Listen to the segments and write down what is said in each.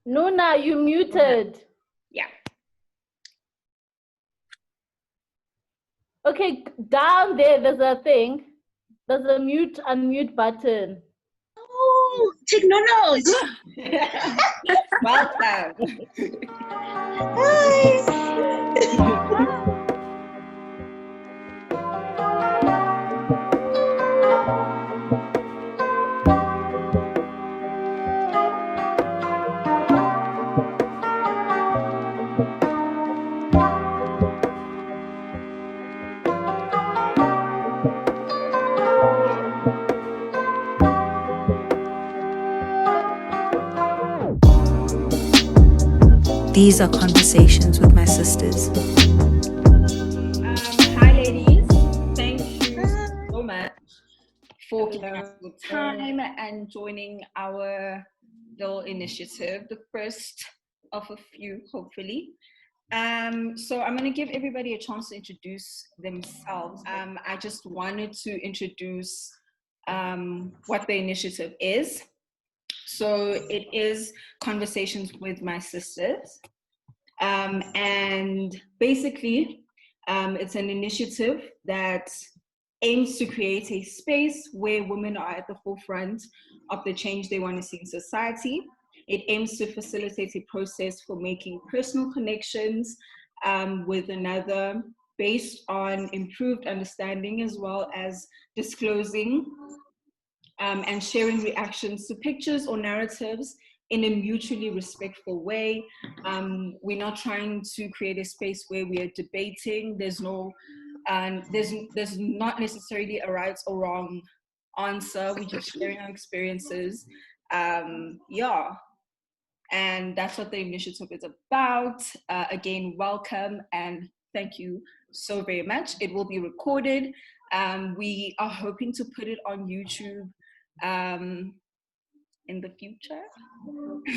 Nuna, you muted. Yeah. Okay, down there's a thing. There's a mute, unmute button. Oh, technology. Welcome. These are conversations with my sisters. Hi, ladies. Thank you so much for giving us your time and joining our little initiative, the first of a few, hopefully. So I'm going to give everybody a chance to introduce themselves. I just wanted to introduce what the initiative is. So it is Conversations with My Sisters. And basically, it's an initiative that aims to create a space where women are at the forefront of the change they want to see in society. It aims to facilitate a process for making personal connections with another based on improved understanding, as well as disclosing and sharing reactions to pictures or narratives in a mutually respectful way. We're not trying to create a space where we are debating. There's not necessarily a right or wrong answer. We're just sharing our experiences. And that's what the initiative is about. Again, welcome and thank you so very much. It will be recorded. We are hoping to put it on YouTube in the future.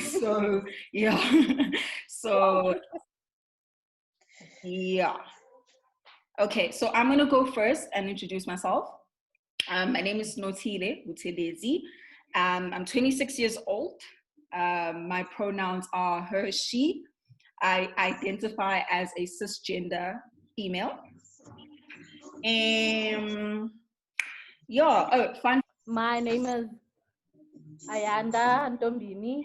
So Okay, so I'm gonna go first and introduce myself. My name is Notile Butelezi. I'm 26 years old. My pronouns are her, she. I identify as a cisgender female. Fun. My name is Ayanda Ntombini.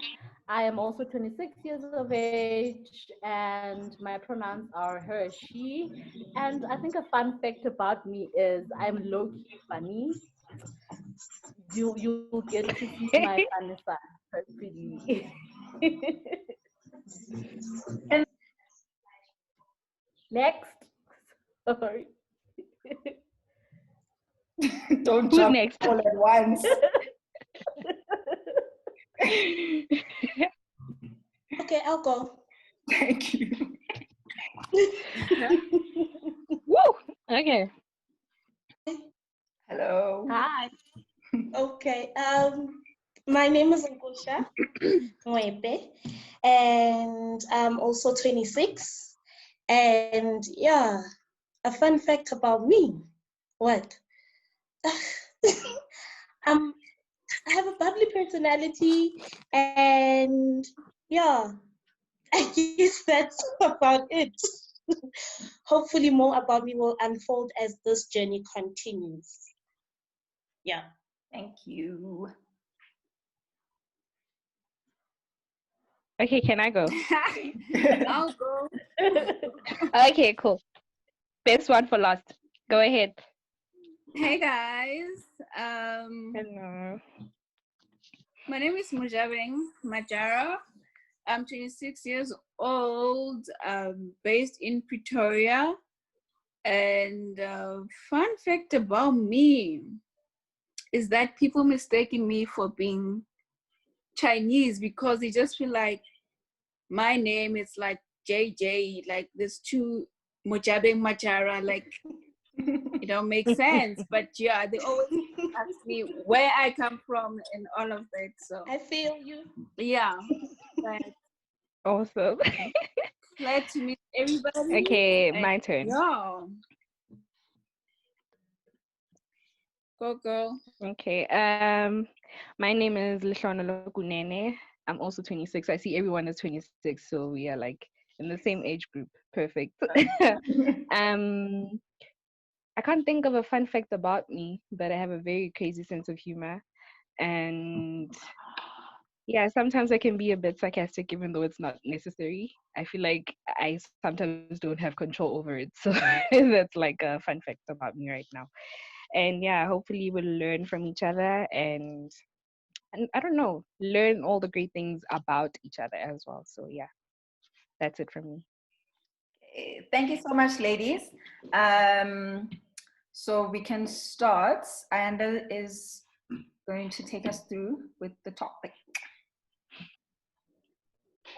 I am also 26 years of age and my pronouns are her, she. And I think a fun fact about me is I'm low-key funny. You'll get to see my funny side pretty. Next. Sorry. Don't Who's jump next? all at once. Okay, I'll go. Thank you. Woo! Okay. Hello. Hi. Okay. My name is Ngusha Mwepe, and I'm also 26. And yeah, a fun fact about me. What? I have a bubbly personality, and yeah, I guess that's about it. Hopefully more about me will unfold as this journey continues. Yeah. Thank you. Okay, can I go? I'll go. Okay, cool. Best one for last. Go ahead. Hey guys. Hello. My name is Mujabeng Majara. I'm 26 years old, based in Pretoria. And fun fact about me is that people mistaken me for being Chinese because they just feel like my name is like JJ, like there's two Mujabeng Majara, like it don't make sense. But yeah, they always ask me where I come from and all of that. So I feel you. yeah. But Awesome. glad to meet everybody. Okay, my turn. Yeah. Go girl. Okay. My name is Lishonolo Kunene. I'm also 26. I see everyone is 26, so we are like in the same age group. Perfect. um, I can't think of a fun fact about me, but I have a very crazy sense of humor. And yeah, sometimes I can be a bit sarcastic, even though it's not necessary. I feel like I sometimes don't have control over it. So that's like a fun fact about me right now. And yeah, hopefully we'll learn from each other and I don't know, learn all the great things about each other as well. So yeah, that's it from me. Thank you so much, ladies. So we can start. Ayanda is going to take us through with the topic.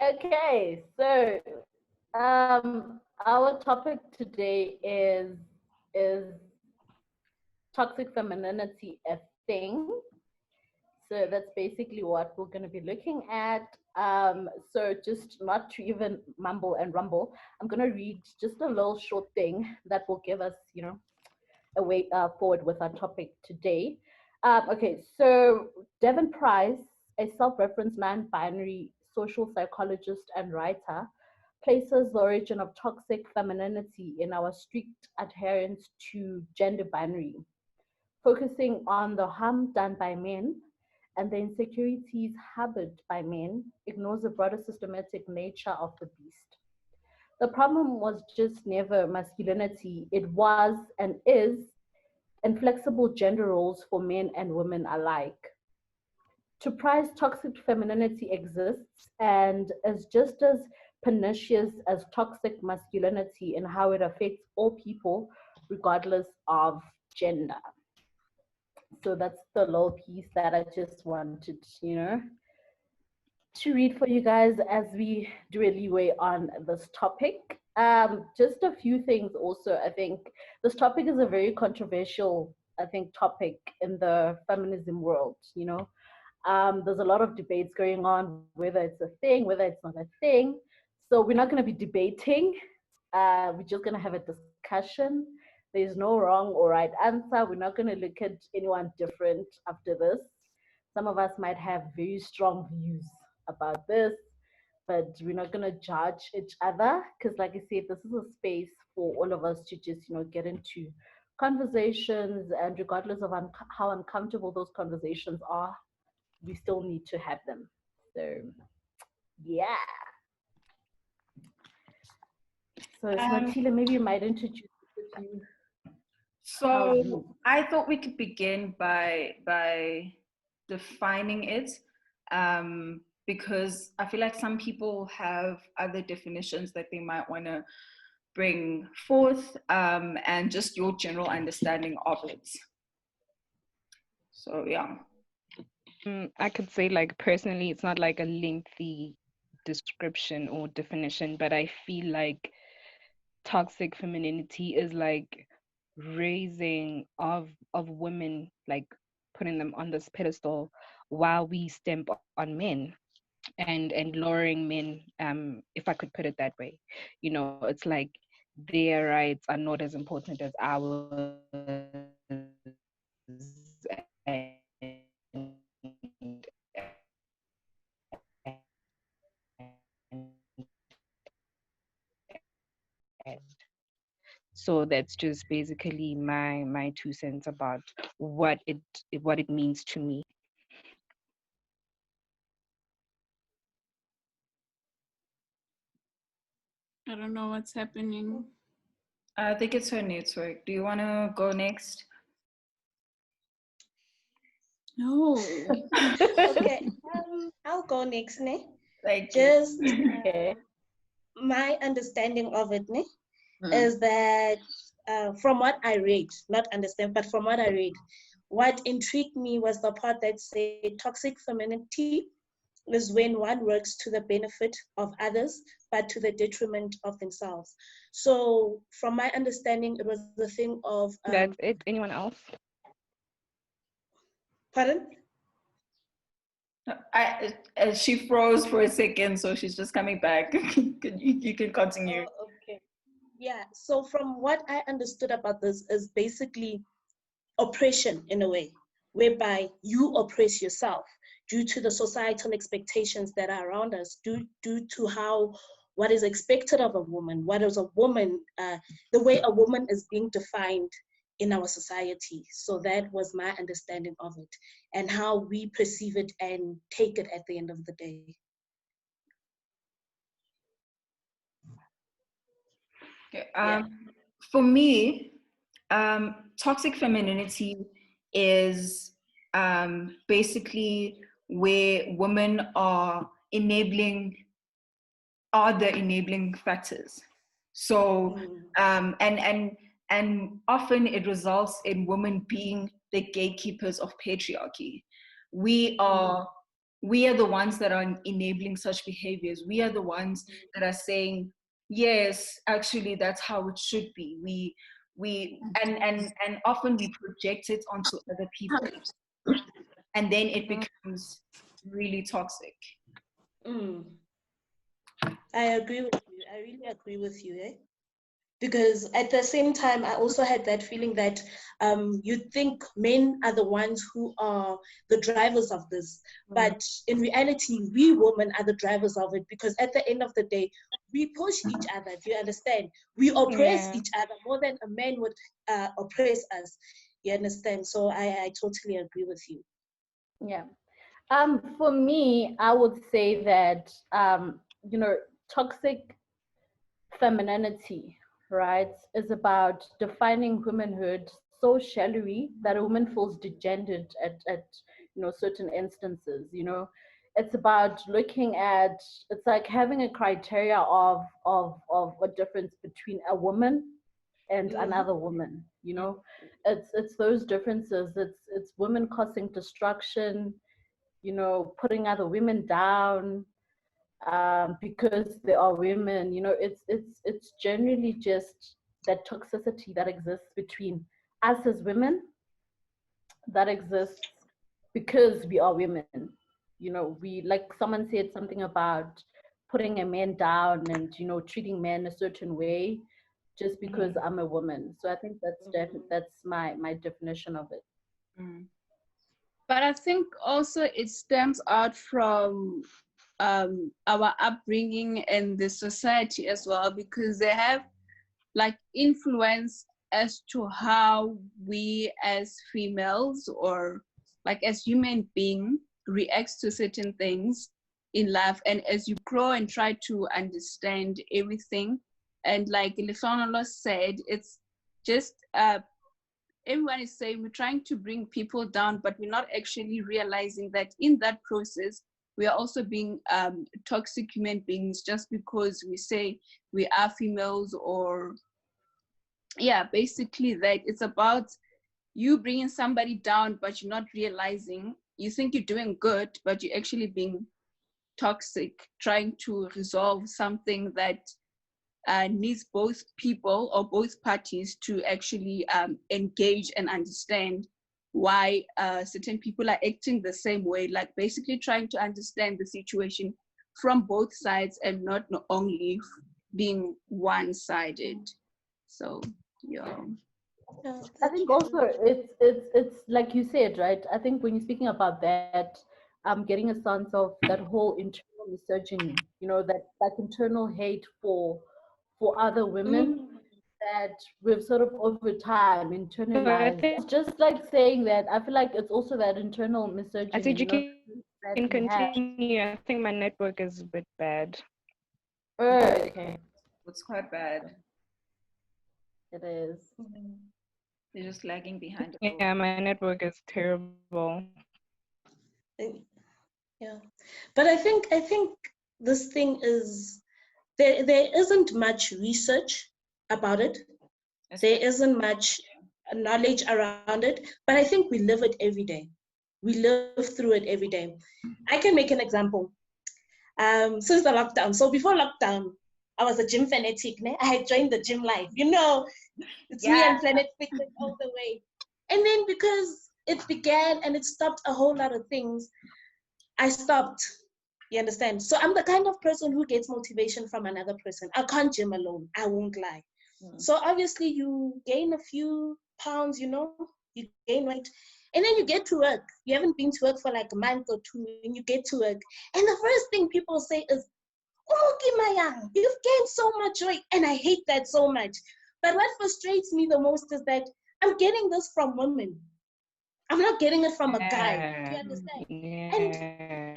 Okay, so our topic today is toxic femininity a thing? So that's basically what we're going to be looking at. So just not to even mumble and rumble, I'm going to read just a little short thing that will give us, a way forward with our topic today. Okay, so Devon Price, a self-referenced non-binary social psychologist and writer, places the origin of toxic femininity in our strict adherence to gender binary, focusing on the harm done by men and the insecurities harbored by men, ignores the broader systematic nature of the beast. The problem was just never masculinity, it was and is inflexible gender roles for men and women alike. To Price, toxic femininity exists and is just as pernicious as toxic masculinity in how it affects all people, regardless of gender. So that's the little piece that I just wanted, to read for you guys as we do a leeway on this topic. Just a few things also. I think this topic is a very controversial, I think, topic in the feminism world, there's a lot of debates going on whether it's a thing, whether it's not a thing. So we're not going to be debating. We're just going to have a discussion. There's no wrong or right answer. We're not going to look at anyone different after this. Some of us might have very strong views about this, but we're not going to judge each other because, like I said, this is a space for all of us to just, get into conversations, and regardless of how uncomfortable those conversations are, we still need to have them. So, yeah. So, Snotila, maybe you might introduce you. So I thought we could begin by defining it, because I feel like some people have other definitions that they might want to bring forth, and just your general understanding of it. So yeah. I could say, like, personally, it's not like a lengthy description or definition, but I feel like toxic femininity is like raising of women, like putting them on this pedestal while we stamp on men and lowering men, if I could put it that way. It's like their rights are not as important as ours, and so that's just basically my 2 cents about what it means to me. I don't know what's happening. I think it's her network. Do you want to go next? No. Okay, I'll go next, ne? Like, Just Okay. my understanding of it, ne, is that from what I read, not understand, but from what I read, what intrigued me was the part that said toxic femininity is when one works to the benefit of others, but to the detriment of themselves. So from my understanding, it was the thing of... That's it. Anyone else? Pardon? she froze for a second, so she's just coming back. You can continue. Oh, okay. Yeah, so from what I understood about this is basically oppression in a way, whereby you oppress yourself. due to the societal expectations that are around us, due to how what is expected of a woman, what is a woman, the way a woman is being defined in our society. So that was my understanding of it and how we perceive it and take it at the end of the day. Okay, Yeah. for me, toxic femininity is basically where women are the enabling factors. So and often it results in women being the gatekeepers of patriarchy. We are the ones that are enabling such behaviors. We are the ones that are saying, yes, actually that's how it should be. And often we project it onto other people, and then it becomes really toxic. I agree with you. I really agree with you, eh? Because at the same time, I also had that feeling that you think men are the ones who are the drivers of this. But in reality, we women are the drivers of it, because at the end of the day, we push each other. Do you understand? We oppress each other more than a man would oppress us. You understand? So I totally agree with you. Yeah. For me, I would say that, toxic femininity, right, is about defining womanhood so shallowly that a woman feels degendered at certain instances. It's about looking at, it's like having a criteria of a difference between a woman and another woman. It's those differences. It's women causing destruction, putting other women down, because they are women. It's generally just that toxicity that exists between us as women, that exists because we are women. We, like someone said something about putting a man down and treating men a certain way just because I'm a woman. So I think that's my definition of it. But I think also it stems out from our upbringing and the society as well, because they have like influence as to how we as females or like as human beings reacts to certain things in life. And as you grow and try to understand everything, and like Lefanola said, it's just everyone is saying we're trying to bring people down, but we're not actually realizing that in that process we are also being toxic human beings, just because we say we are females. Or basically that it's about you bringing somebody down, but you're not realizing. You think you're doing good, but you're actually being toxic, trying to resolve something that needs both people or both parties to actually engage and understand why certain people are acting the same way, like basically trying to understand the situation from both sides and not only being one-sided. So I think also it's like you said, right? I think when you're speaking about that, I'm getting a sense of that whole internal misogyny, that internal hate for other women that we've sort of over time internalized. It's just like saying that I feel like it's also that internal misogyny. I said you that can we have. continue. I think my network is a bit bad. Okay. It's quite bad. It is. They're just lagging behind. Yeah, my network is terrible. Yeah, but I think this thing is there isn't much research about it. There isn't much knowledge around it, but I think we live it every day. We live through it every day. I can make an example. Since the lockdown, so before lockdown, I was a gym fanatic. I had joined the gym life. It's me and Planet Fitness all the way. And then because it began and it stopped a whole lot of things, I stopped. You understand? So I'm the kind of person who gets motivation from another person. I can't gym alone. I won't lie. So obviously you gain a few pounds, you gain weight. And then you get to work. You haven't been to work for like a month or two, and you get to work. And the first thing people say is, "Oh, Kimayang, you've gained so much weight." And I hate that so much. But what frustrates me the most is that I'm getting this from women. I'm not getting it from a guy. Do you understand?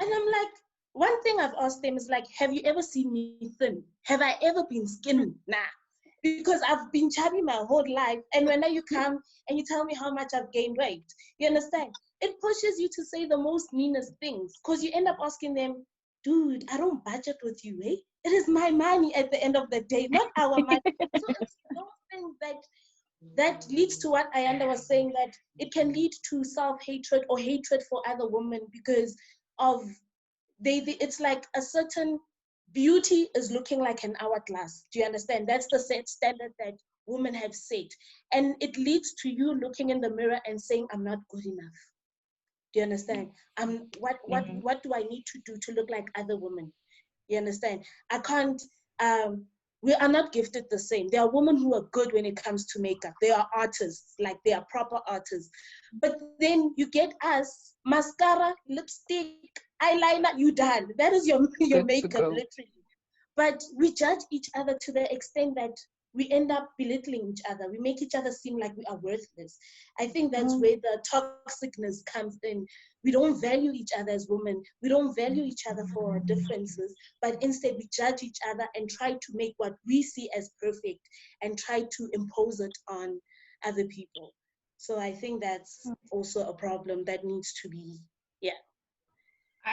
And I'm like, one thing I've asked them is like, have you ever seen me thin? Have I ever been skinny? Nah. Because I've been chubby my whole life. And when now you come and you tell me how much I've gained weight, you understand? It pushes you to say the most meanest things. Because you end up asking them, dude, I don't budget with you, eh? It is my money at the end of the day, not our money. So it's those things that leads to what Ayanda was saying, that it can lead to self-hatred or hatred for other women because of it's like a certain beauty is looking like an hourglass. Do you understand? That's the set standard that women have set. And it leads to you looking in the mirror and saying, I'm not good enough. Do you understand? What do I need to do to look like other women? You understand? I can't, we are not gifted the same. There are women who are good when it comes to makeup. They are artists, like they are proper artists. But then you get us, mascara, lipstick, eyeliner, you done. That is your makeup, literally. But we judge each other to the extent that we end up belittling each other. We make each other seem like we are worthless. I think that's where the toxicness comes in. We don't value each other as women. We don't value each other for our differences, but instead we judge each other and try to make what we see as perfect and try to impose it on other people. So I think that's also a problem that needs to be,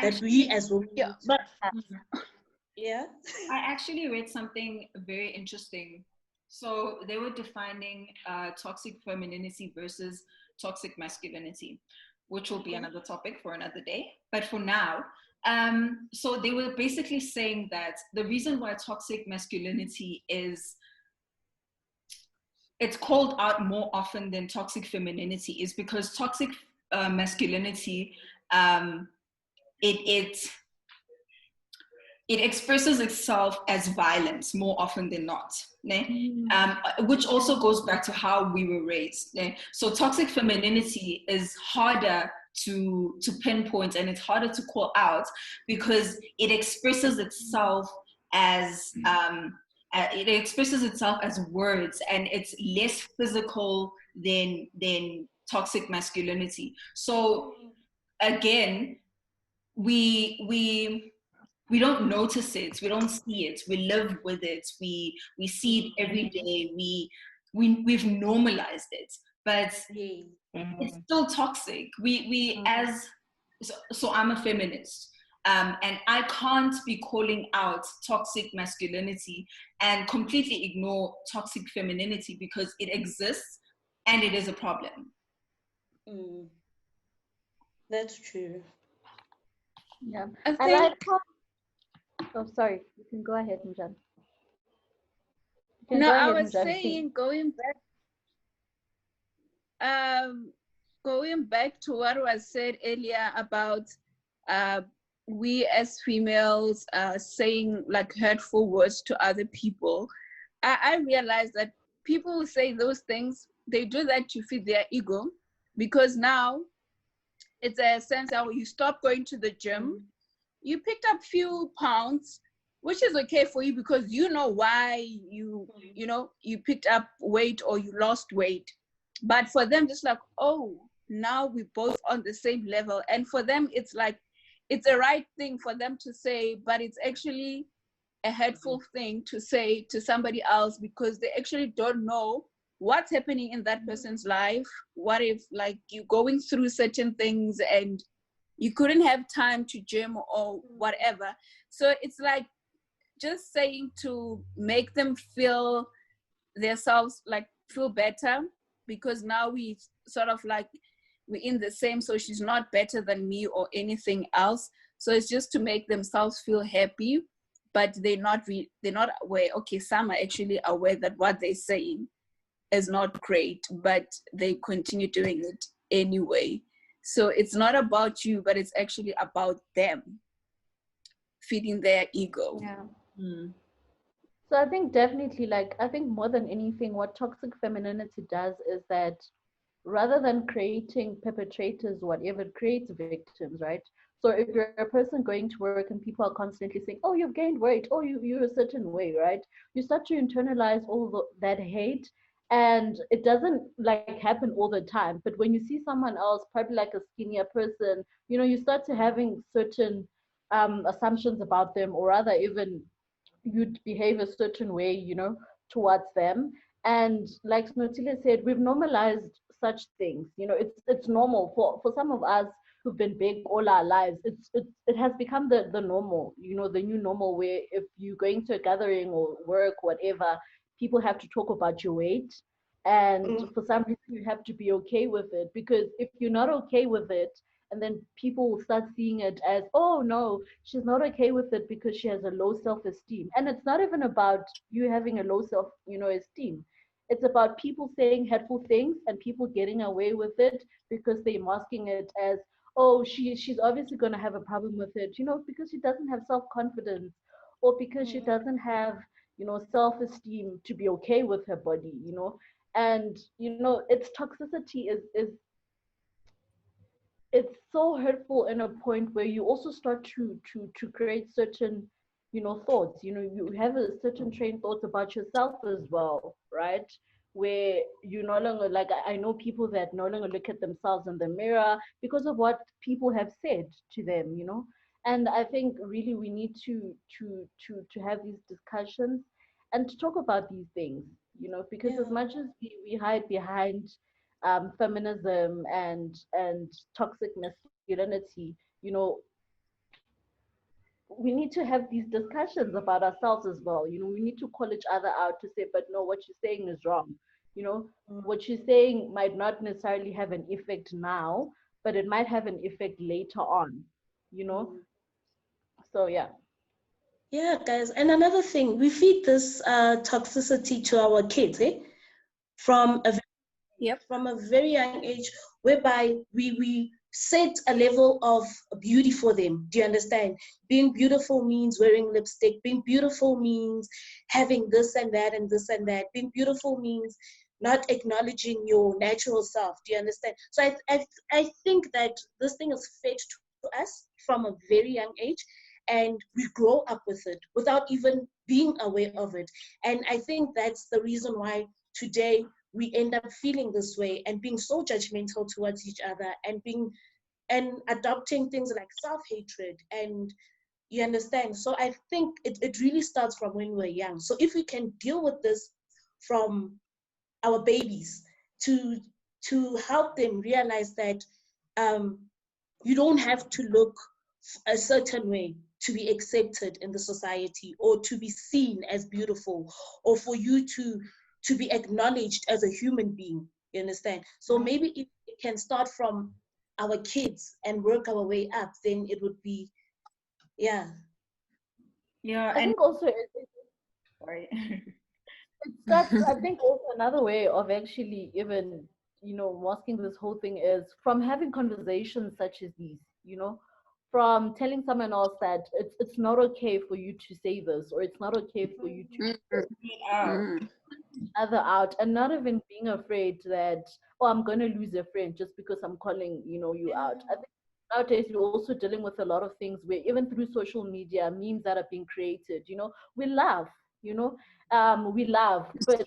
that we as women. I actually read something very interesting. So they were defining toxic femininity versus toxic masculinity, which will be another topic for another day. But for now, so they were basically saying that the reason why toxic masculinity it's called out more often than toxic femininity is because toxic masculinity, it expresses itself as violence more often than not, which also goes back to how we were raised. So toxic femininity is harder to pinpoint and it's harder to call out because it expresses itself as words, and it's less physical than toxic masculinity. So again, we don't notice it, we don't see it, we live with it, we see it every day, we've normalized it, but it's still toxic. So I'm a feminist, and I can't be calling out toxic masculinity and completely ignore toxic femininity because it exists and it is a problem. That's true. Yeah, I like how. Oh, sorry. You can go ahead, Mjan. No, I was saying, going back to what was said earlier about we as females saying like hurtful words to other people. I realized that people who say those things, they do that to feed their ego, because now it's a sense that you stop going to the gym, you picked up few pounds, which is okay for you because you know why you picked up weight or you lost weight. But for them, just like, oh, now we're both on the same level. And for them, it's like, it's a right thing for them to say, but it's actually a hurtful thing to say to somebody else because they actually don't know what's happening in that person's life. What if like you're going through certain things and you couldn't have time to gym or whatever. So it's like just saying to make them feel themselves like feel better, because now we sort of like we're in the same, so she's not better than me or anything else. So it's just to make themselves feel happy, but they're not aware. Okay, some are actually aware that what they're saying is not great, but they continue doing it anyway. So it's not about you, but it's actually about them feeding their ego. So I think definitely, like, I think more than anything, what toxic femininity does is that rather than creating perpetrators, whatever, it creates victims, right? So if you're a person going to work and people are constantly saying, oh, you've gained weight, oh, you're a certain way, right? You start to internalize all that hate, and it doesn't like happen all the time. But when you see someone else, probably like a skinnier person, you start to having certain assumptions about them, or rather even you'd behave a certain way, towards them. And like Snotile said, we've normalized such things. It's normal for some of us who've been big all our lives. It has become the normal, the new normal, where if you're going to a gathering or work, whatever, people have to talk about your weight. And for some reason, you have to be okay with it, because if you're not okay with it, and then people will start seeing it as, oh no, she's not okay with it because she has a low self-esteem. And it's not even about you having a low esteem. It's about people saying hurtful things and people getting away with it because they're masking it as, oh, she's obviously going to have a problem with it, because she doesn't have self-confidence, or because she doesn't have self-esteem to be okay with her body. And its toxicity is it's so hurtful in a point where you also start to create certain thoughts. You have a certain train thoughts about yourself as well, right? Where you no longer, like, I know people that no longer look at themselves in the mirror because of what people have said to them. And I think really we need to have these discussions and to talk about these things, because as much as we hide behind feminism and toxic masculinity, we need to have these discussions about ourselves as well. We need to call each other out to say, but no, what you're saying is wrong. What you're saying might not necessarily have an effect now, but it might have an effect later on. So yeah. Yeah, guys. And another thing, we feed this toxicity to our kids, from a from a very young age, whereby we set a level of beauty for them. Do you understand? Being beautiful means wearing lipstick. Being beautiful means having this and that and this and that. Being beautiful means not acknowledging your natural self. Do you understand? So I think that this thing is fed to us from a very young age, and we grow up with it without even being aware of it. And I think that's the reason why today we end up feeling this way and being so judgmental towards each other, and adopting things like self-hatred. And you understand? So I think it really starts from when we're young. So if we can deal with this from our babies, to help them realize that you don't have to look a certain way to be accepted in the society, or to be seen as beautiful, or for you to be acknowledged as a human being. You understand? So maybe if it can start from our kids and work our way up, then it would be, yeah. Yeah, I think also sorry. that's, I think, also another way of actually even masking this whole thing is from having conversations such as these, from telling someone else that it's not okay for you to say this, or it's not okay for you to other out, and not even being afraid that, oh, I'm going to lose a friend just because I'm calling you out. I think nowadays we're also dealing with a lot of things where even through social media, memes that are being created, we laugh, we laugh, but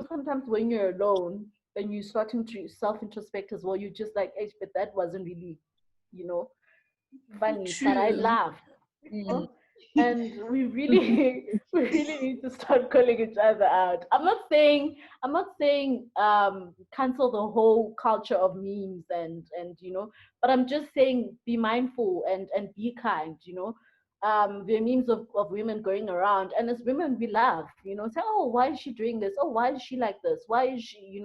sometimes when you're alone and you're starting to self-introspect as well, you're just like, hey, but that wasn't really funny, but I laughed. And we really we really need to start calling each other out. I'm not saying cancel the whole culture of memes and but I'm just saying be mindful and be kind. There are memes of women going around, and as women we laugh, say, oh, why is she doing this, oh, why is she like this, why is she,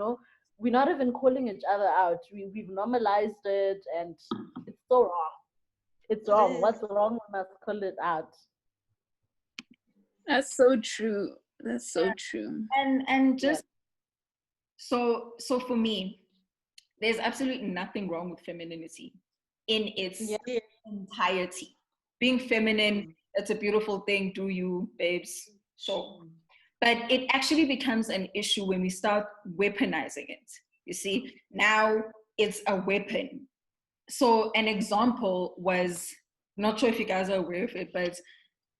we're not even calling each other out. We've normalized it, and it's so wrong. It's wrong. What's wrong? We must call it out. That's so true. That's so true. And just so for me, there's absolutely nothing wrong with femininity in its entirety. Being feminine, it's a beautiful thing. Do you, babes? So, but it actually becomes an issue when we start weaponizing it. You see, now it's a weapon. So an example was, not sure if you guys are aware of it, but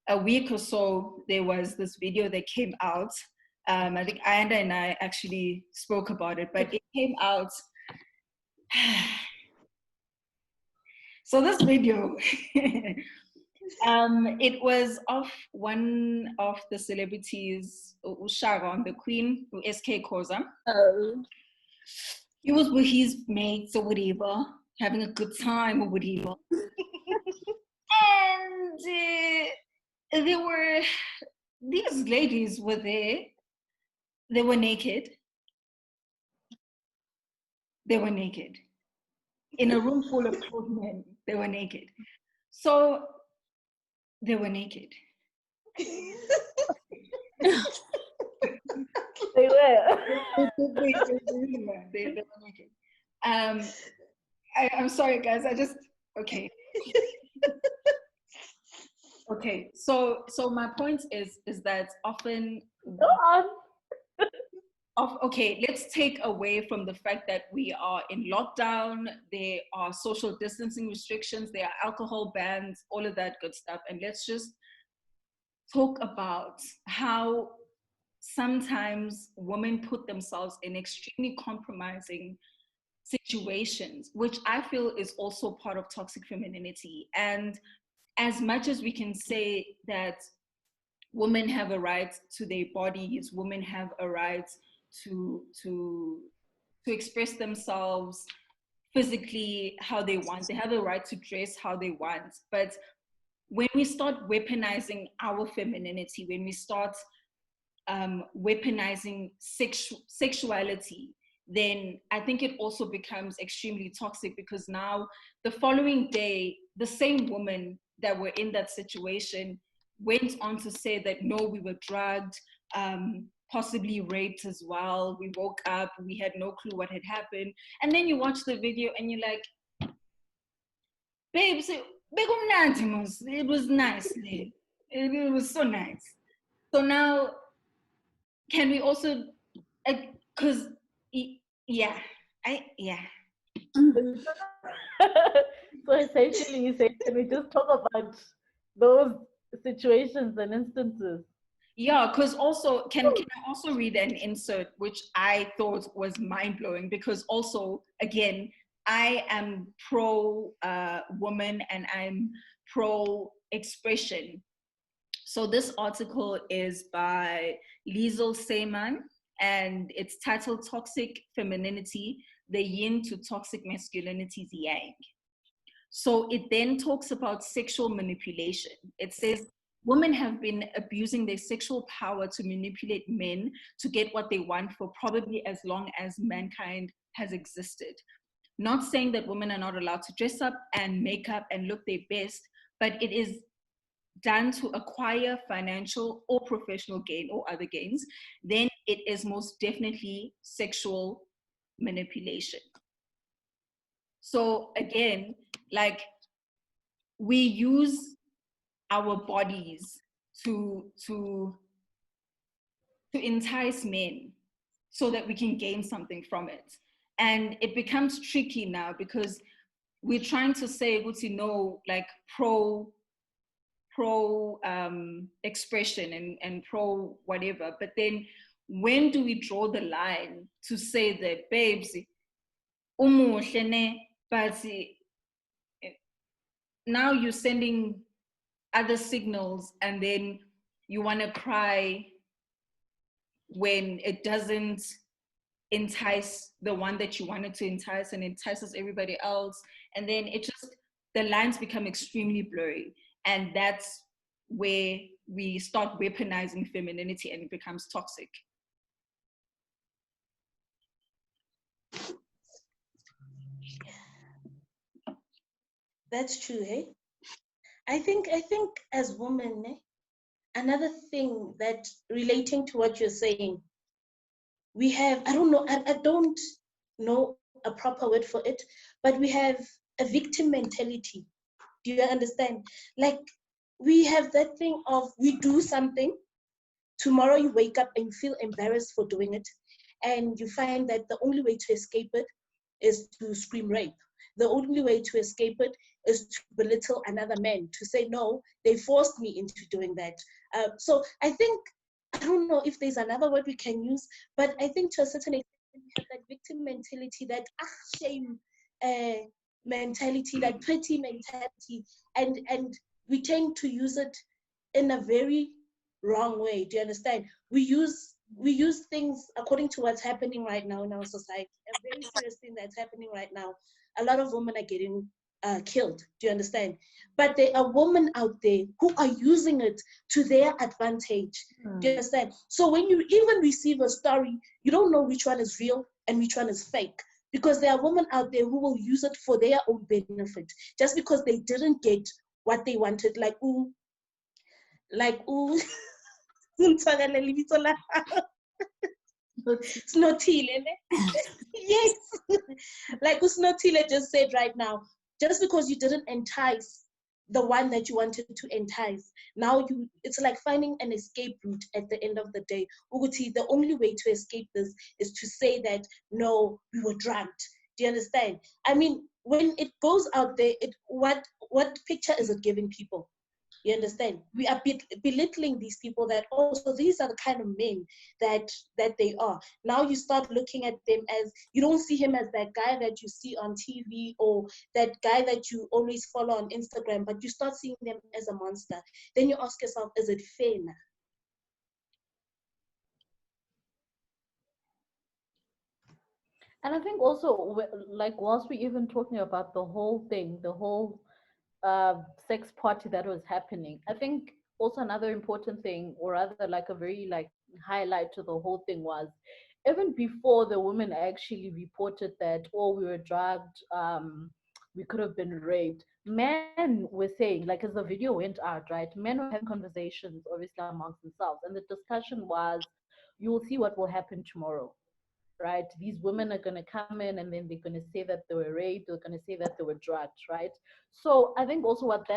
a week or so, there was this video that came out. I think Ayanda and I actually spoke about it, but it came out. So this video, it was of one of the celebrities, Sharon, the Queen, SK Koza. He was with his mates or whatever, having a good time or whatever. And there were, these ladies were there. They were naked. They were naked. In a room full of clothed men, they were naked. So they were naked. They were. They were naked. I'm sorry, guys. Okay. Okay. So my point is that often. Go on. Okay, let's take away from the fact that we are in lockdown, there are social distancing restrictions, there are alcohol bans, all of that good stuff. And let's just talk about how sometimes women put themselves in extremely compromising situations, which I feel is also part of toxic femininity. And as much as we can say that women have a right to their bodies, women have a right to express themselves physically how they want. They have a right to dress how they want. But when we start weaponizing our femininity, when we start weaponizing sexuality, then I think it also becomes extremely toxic, because now the following day, the same women that were in that situation went on to say that, no, we were drugged, possibly raped as well. We woke up, we had no clue what had happened. And then you watch the video and you're like, babes, it was nice. It was so nice. So now, can we also, because, yeah. So essentially, you say, can we just talk about those situations and instances? Yeah, because also, can I also read an insert which I thought was mind-blowing, because also, again, I am pro-woman and I'm pro-expression. So this article is by Liesl Seyman, and it's titled Toxic Femininity, the Yin to Toxic Masculinity's Yang. So it then talks about sexual manipulation. It says, women have been abusing their sexual power to manipulate men to get what they want for probably as long as mankind has existed. Not saying that women are not allowed to dress up and make up and look their best, but it is done to acquire financial or professional gain or other gains. Then it is most definitely sexual manipulation. So again, like, we use our bodies to entice men so that we can gain something from it. And it becomes tricky now, because we're trying to say, like pro expression and pro whatever. But then when do we draw the line to say that, babes, but now you're sending other signals, and then you want to cry when it doesn't entice the one that you wanted to entice and entices everybody else. And then the lines become extremely blurry. And that's where we start weaponizing femininity, and it becomes toxic. That's true, eh? I think as women, another thing that, relating to what you're saying, we have, I don't know a proper word for it, but we have a victim mentality. Do you understand? Like, we have that thing of, we do something, tomorrow you wake up and you feel embarrassed for doing it. and you find that the only way to escape it is to scream rape. The only way to escape it is to belittle another man, to say, no, they forced me into doing that. So I think, I don't know if there's another word we can use, but I think to a certain extent, we have that victim mentality, that shame mentality, that pretty mentality, and we tend to use it in a very wrong way. Do you understand? We use things according to what's happening right now in our society. A very serious thing that's happening right now. A lot of women are getting killed. Do you understand? But there are women out there who are using it to their advantage. Do you understand? So when you even receive a story, you don't know which one is real and which one is fake, because there are women out there who will use it for their own benefit, just because they didn't get what they wanted. Like Snotile. Yes. Like Snotile just said right now, just because you didn't entice the one that you wanted to entice, now it's like finding an escape route at the end of the day. Uguti, the only way to escape this is to say that, no, we were drugged. Do you understand? I mean, when it goes out there, what picture is it giving people? You understand? We are belittling these people, that also these are the kind of men that they are. Now you start looking at them as, you don't see him as that guy that you see on TV or that guy that you always follow on Instagram, but you start seeing them as a monster. Then you ask yourself, is it fair now? And I think also, like, whilst we're even talking about the whole thing, the whole sex party that was happening, I think also another important thing, or rather like a very like highlight to the whole thing, was even before the women actually reported that, oh, we were drugged, we could have been raped, men were saying, like, as the video went out, right, men were having conversations obviously amongst themselves, and the discussion was, you will see what will happen tomorrow, right? These women are going to come in and then they're going to say that they were raped, they're going to say that they were drugged, right? So I think also what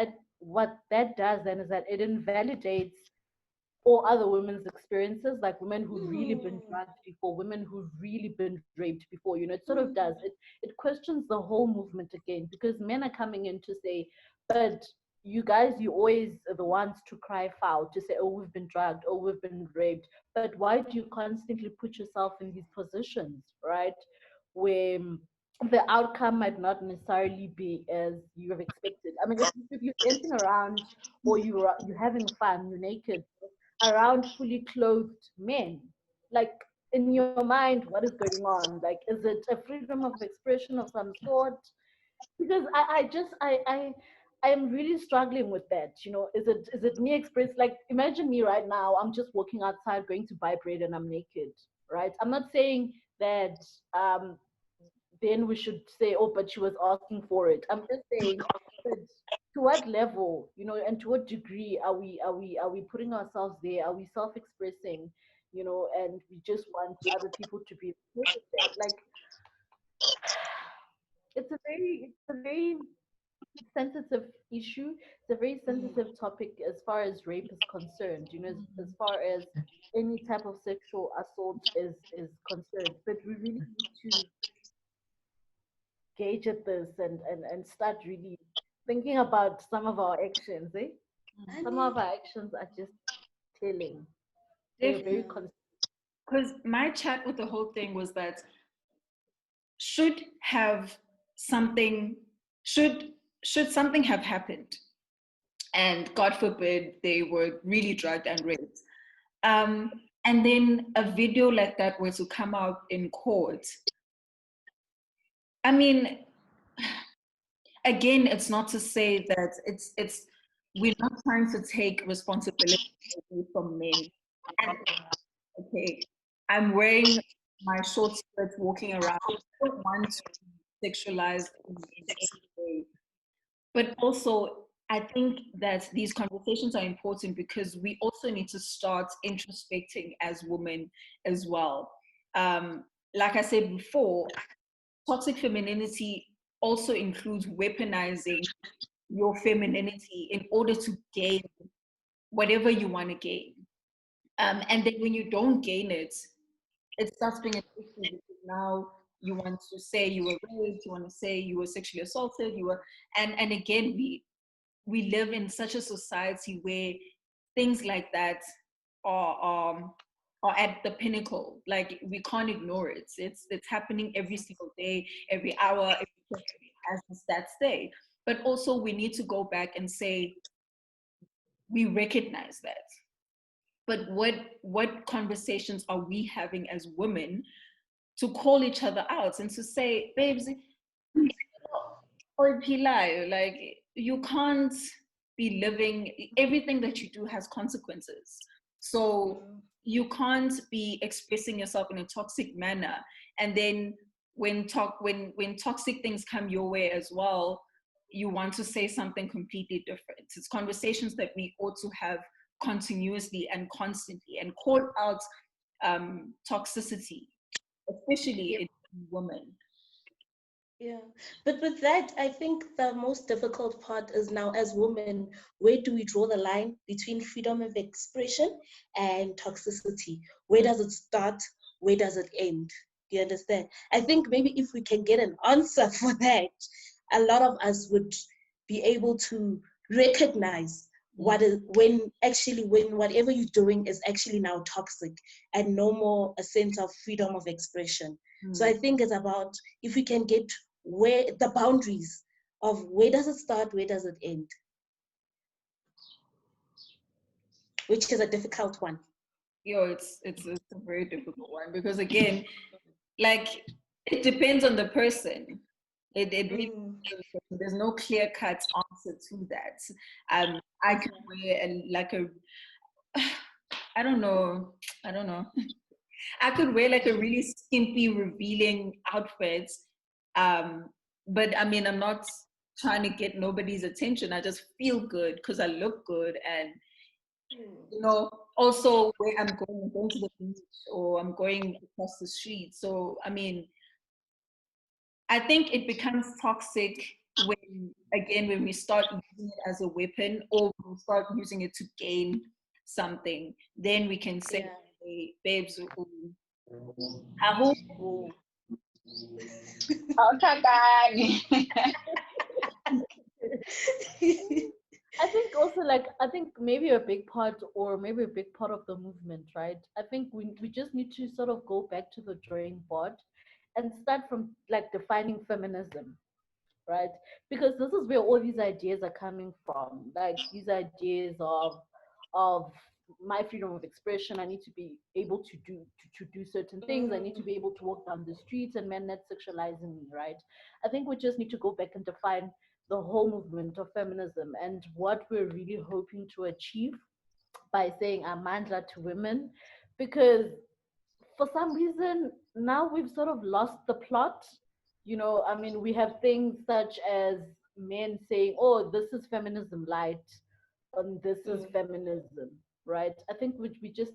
that does then is that it invalidates all other women's experiences, like women who've really been drugged before, women who've really been raped before. You know, it sort of does, it questions the whole movement again, because men are coming in to say, but you guys, you always are the ones to cry foul, to say, oh, we've been drugged, oh, we've been raped. But why do you constantly put yourself in these positions, right, where the outcome might not necessarily be as you have expected? I mean, if you're dancing around, or you're having fun, you're naked around fully clothed men, like, in your mind, what is going on? Like, is it a freedom of expression of some sort? Because I am really struggling with that. You know, is it me express, like, imagine me right now, I'm just walking outside going to buy bread and I'm naked, right? I'm not saying that then we should say, oh, but she was asking for it. I'm just saying, but to what level, you know, and to what degree are we putting ourselves there? Are we self-expressing, you know, and we just want other people to be included there? Like, it's a very sensitive issue. It's a very sensitive topic as far as rape is concerned, you know, as far as any type of sexual assault is concerned. But we really need to gauge at this and start really thinking about some of our actions, eh? Some of our actions are just telling. They're very Because my chat with the whole thing was that should something have happened, and God forbid they were really drugged and raped, and then a video like that were to come out in court. I mean, again, it's not to say that it's we're not trying to take responsibility away from men. And, okay, I'm wearing my short skirt walking around. I don't want to be sexualized in any way. But also, I think that these conversations are important because we also need to start introspecting as women as well. Like I said before, toxic femininity also includes weaponizing your femininity in order to gain whatever you want to gain. And then when you don't gain it, it starts being an issue because now you want to say you were raped, you want to say you were sexually assaulted, you were, and again, we live in such a society where things like that are at the pinnacle. Like, we can't ignore it. It's happening every single day, every hour, every second, as the stats say. But also, we need to go back and say we recognize that. But what conversations are we having as women to call each other out and to say, babes, or Pilai, like, you can't be living, everything that you do has consequences. So you can't be expressing yourself in a toxic manner, and then when toxic things come your way as well, you want to say something completely different. It's conversations that we ought to have continuously and constantly, and call out toxicity, especially in women. Yeah, but with that, I think the most difficult part is now, as women, where do we draw the line between freedom of expression and toxicity? Where does it start? Where does it end? Do you understand? I think maybe if we can get an answer for that, a lot of us would be able to recognize when whatever you're doing is actually now toxic and no more a sense of freedom of expression. So I think it's about, if we can get where the boundaries of where does it start, where does it end, which is a difficult one. It's a very difficult one, because again, like, it depends on the person. It really depends on the person. There's no clear cut answer to that. I could wear I don't know. I could wear like a really skimpy, revealing outfit. But I mean, I'm not trying to get nobody's attention. I just feel good because I look good. And, also where I'm going to the beach, or I'm going across the street. So, I mean, I think it becomes toxic when we start using it as a weapon, or we start using it to gain something. Then we can say, hey, babes, I hope. I think also, like, I think maybe a big part, or maybe a big part of the movement, right? I think we just need to sort of go back to the drawing board and start from, like, defining feminism, right? Because this is where all these ideas are coming from, like these ideas of my freedom of expression. I need to be able to do certain things. I need to be able to walk down the streets and men not sexualizing me, right? I think we just need to go back and define the whole movement of feminism and what we're really hoping to achieve by saying amandla to women. Because for some reason now we've sort of lost the plot. I mean, we have things such as men saying, oh, this is feminism light, and this is feminism, right? I think we just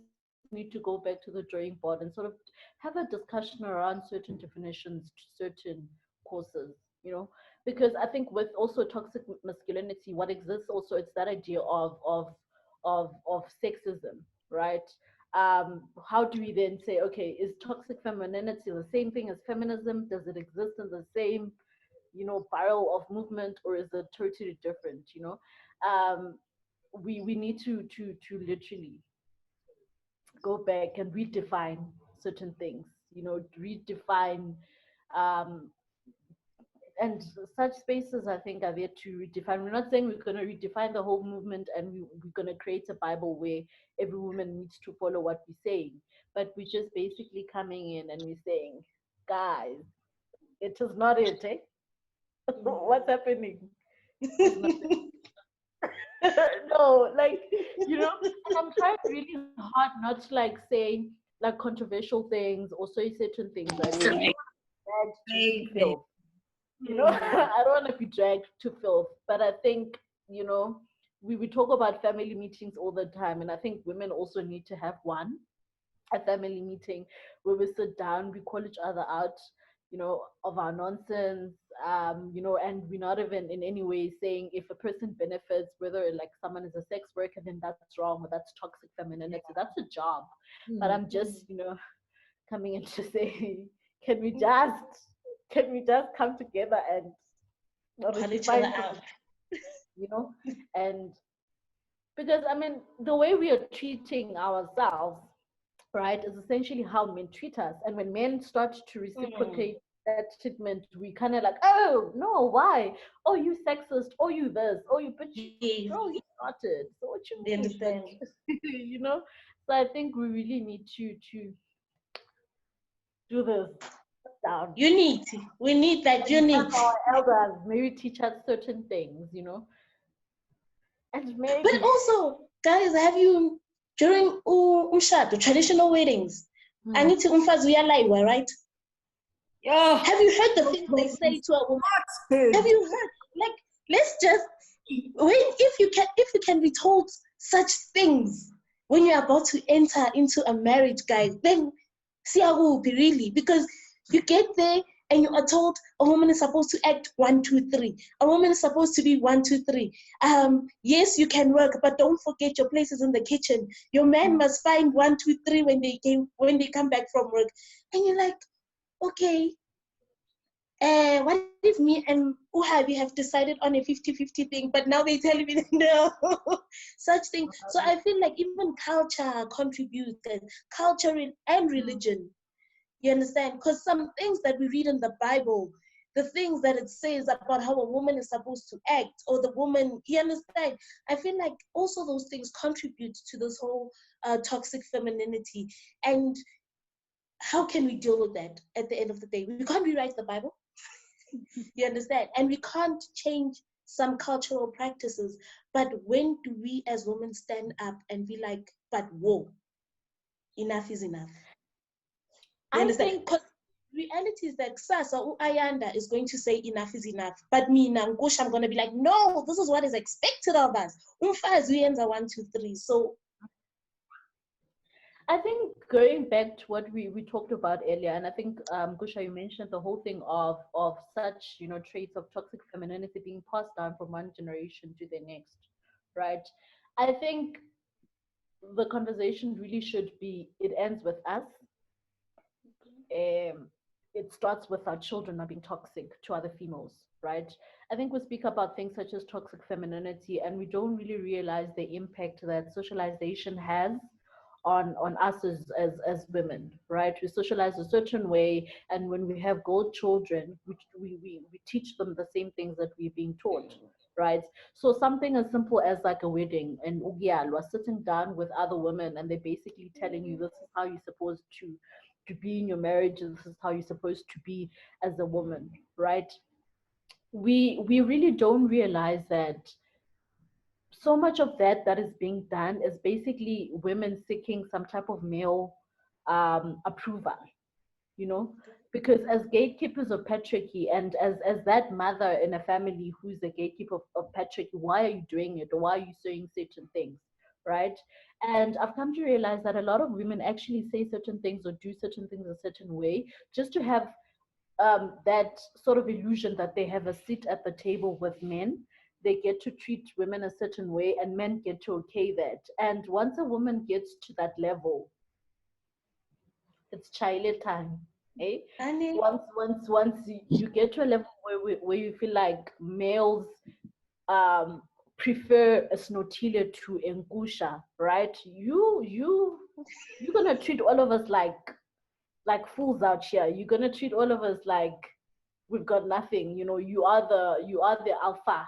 need to go back to the drawing board and sort of have a discussion around certain definitions to certain courses, because I think with also toxic masculinity, what exists also, it's that idea of sexism, right? How do we then say, okay, is toxic femininity the same thing as feminism? Does it exist in the same, barrel of movement, or is it totally different? We need to literally go back and redefine certain things, redefine, um, and such spaces, I think, are there to redefine. We're not saying we're going to redefine the whole movement and we're going to create a Bible where every woman needs to follow what we're saying, but we're just basically coming in and we're saying, guys, it is not it, eh? What's happening? No, like, and I'm trying really hard not to, like, say, like, controversial things or say certain things. I mean, I don't want to be dragged to filth, but I think, we talk about family meetings all the time, and I think women also need to have a family meeting where we sit down, we call each other out, of our nonsense, and we're not even in any way saying if a person benefits, whether like someone is a sex worker, then that's wrong, or that's toxic femininity. That's a job. But I'm just, coming in to say, can we just come together and Call each other redefine out. and because I mean the way we are treating ourselves, right, is essentially how men treat us. And when men start to reciprocate that treatment, we kind of like, oh no, why? Oh, you sexist. Oh, you this. Oh, you bitch. Yes, No, you started. So what you they mean? understand. you know. So I think we really need to do this down. Unity. We need that And have unity. our elders maybe teach us certain things, and maybe. But also, guys, have you during umshado, traditional weddings, angithi umfazi uyalayiwa, right? Yo, Have you heard the things they say to a woman? Have you heard? Like, let's just if you can be told such things when you're about to enter into a marriage, guys, then see how will be really, because you get there and you are told a woman is supposed to act 1, 2, 3. A woman is supposed to be 1, 2, 3. Yes, you can work, but don't forget your place is in the kitchen. Your man must find 1, 2, 3 when they come back from work. And you're like, okay, what if me and Uhabi have decided on a 50-50 thing, but now they tell me no, such thing. So I feel like even culture contributes, and culture and religion. You understand? Because some things that we read in the Bible, the things that it says about how a woman is supposed to act, or the woman, you understand? I feel like also those things contribute to this whole toxic femininity. And how can we deal with that at the end of the day? We can't rewrite the Bible. You understand? And we can't change some cultural practices. But when do we as women stand up and be like, but whoa, enough is enough? You understand? Because reality is that Sasa Ayanda is going to say enough is enough. But me, Nangusha, I'm going to be like, no, this is what is expected of us. Umfaz, we ends 1, 2, 3. So I think going back to what we talked about earlier, and I think Gusha, you mentioned the whole thing of such traits of toxic femininity being passed down from one generation to the next, right? I think the conversation really should be, it ends with us. It starts with our children not being toxic to other females, right? I think we speak about things such as toxic femininity, and we don't really realize the impact that socialization has on us as women, right? We socialize a certain way, and when we have girl children, we teach them the same things that we're being taught, right? So something as simple as like a wedding and ugialwa, sitting down with other women, and they're basically telling you this is how you're supposed to be in your marriage, this is how you're supposed to be as a woman, right? We really don't realize that so much of that is being done is basically women seeking some type of male approval, you know, because as gatekeepers of patriarchy, and as that mother in a family who's the gatekeeper of patriarchy, why are you doing it, or why are you saying certain things, right? And I've come to realize that a lot of women actually say certain things or do certain things a certain way just to have that sort of illusion that they have a seat at the table with men. They get to treat women a certain way, and men get to okay that. And once a woman gets to that level, it's child time. Eh? Once you get to a level where you feel like males um, prefer a snotilia to engusha, right? You're gonna treat all of us like fools out here. You're gonna treat all of us like we've got nothing. You are the alpha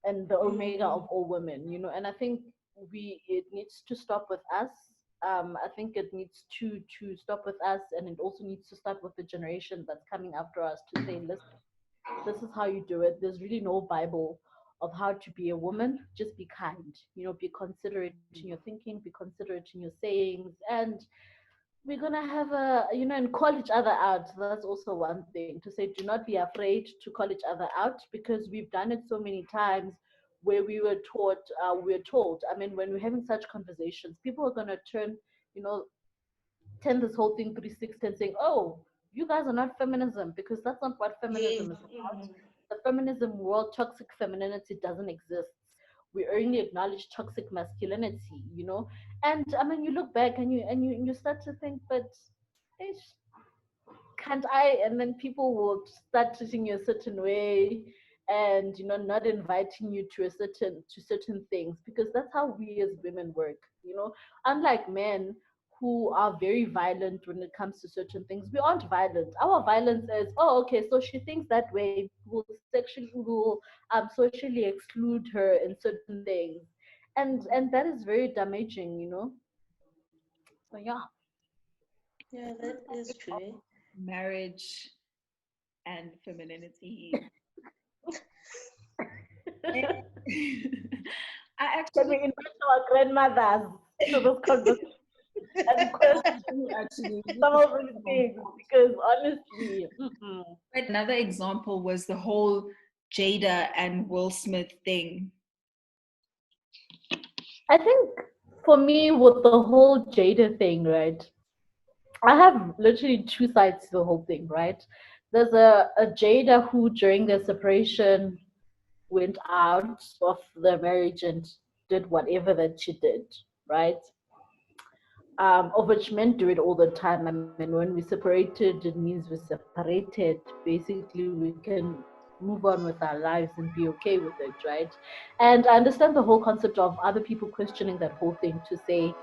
and the omega of all women. And I think it needs to stop with us. I think it needs to stop with us, and it also needs to start with the generation that's coming after us to say, listen, this is how you do it. There's really no Bible of how to be a woman. Just be kind, be considerate in your thinking, be considerate in your sayings, and we're gonna have and call each other out. That's also one thing to say. Do not be afraid to call each other out, because we've done it so many times where we're told. I mean, when we're having such conversations, people are gonna turn this whole thing 360 and saying, "Oh, you guys are not feminism," because that's not what feminism is about. The feminism world, toxic femininity doesn't exist. We only acknowledge toxic masculinity, and I mean, you look back and you start to think, but "Ish, can't I?" And then people will start treating you a certain way, and not inviting you to certain things, because that's how we as women work. Unlike men who are very violent when it comes to certain things, we aren't violent. Our violence is, oh, okay, so she thinks that way, will socially exclude her in certain things, and that is very damaging. So yeah. Yeah, that is true. Marriage and femininity. I Can we actually, invite our grandmothers to this conversation and question actually, some of these things? Because honestly, another example was the whole Jada and Will Smith thing. I think for me, with the whole Jada thing, right? I have literally two sides to the whole thing, right? There's a Jada who, during their separation, went out of the marriage and did whatever that she did, right? Of which men do it all the time. I mean, when we separated, it means we separated. Basically, we can move on with our lives and be okay with it, right? And I understand the whole concept of other people questioning that whole thing to say,